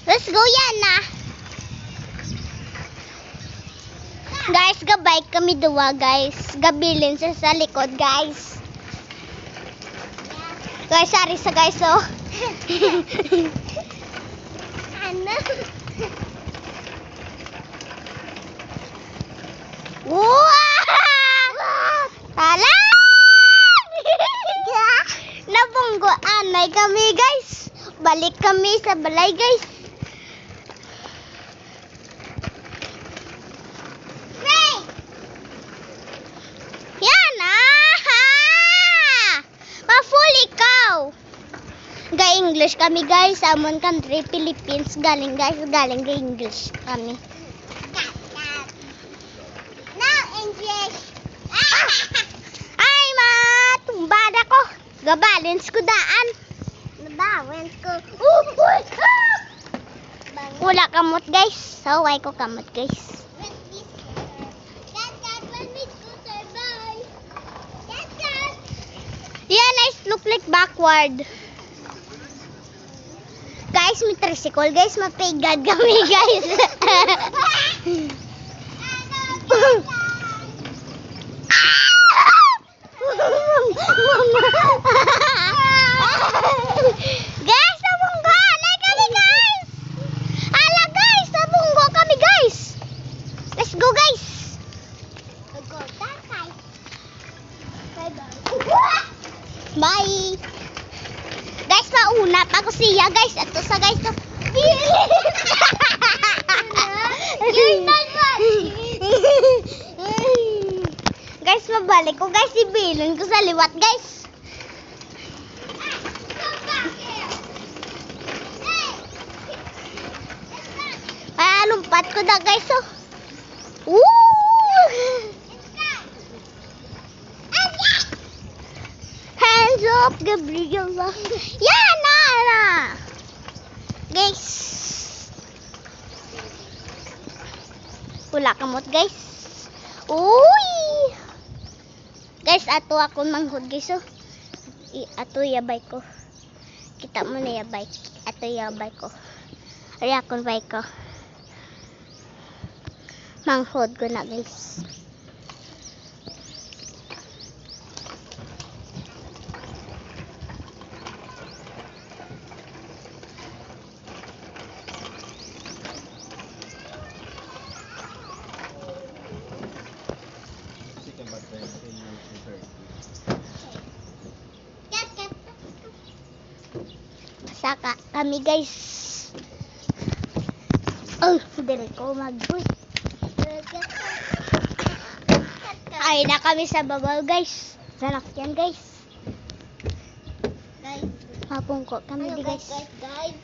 Let's go yan na. Guys, gabay kami dua guys. Gabilin sa likod guys. Guys, sorry sa guys oh. Ano? Wow! Hala! Nabunggoan kami guys. Balik kami sa balay guys. Yan Ma-full ikaw. Ga-English kami guys. Amon country, Philippines. Galing guys. Galing ga-English kami. Now English. Ay matumbada ko. Gabalins ko daan. Nabawens ko. Wala kamot guys. Saway ko kamot guys. Yeah, nice look like backward. Guys, may tricycle guys. Mapigad kami guys. Guys, nabunggo. Alay kami guys. Ala guys, nabunggo kami guys. Let's go guys. Bye. Guys, mauna pa ko siya guys. Ato sa guys to. Guys, mabalik ko guys. Ibilin ko sa liwat guys. Lumpat ko na guys oh. Woo! Hands up, Gabriela. Yan na. Guys. Wala kamot guys. Uy. Guys, ato ako manghod guys oh. Ato yabay ko. Kita mo na yabay. Ato yabay ko. Ari akong bay ko. Manghod ko na guys. Saka kami guys. Oh, dili ko mag-boy. Ay na kami sa babaw guys. Salakyan guys. Guys, mapungko kami di guys. Guys.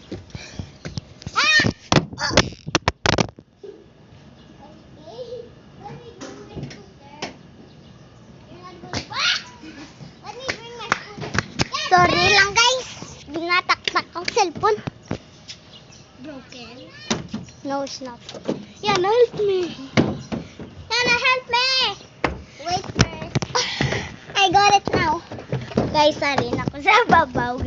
Sorry lang guys. Binatak-tak ang cellphone. Broken? No, it's not. Yana, help me. Yana, help me. Wait first. I got it now. Guys, sorry na ako sa babaw.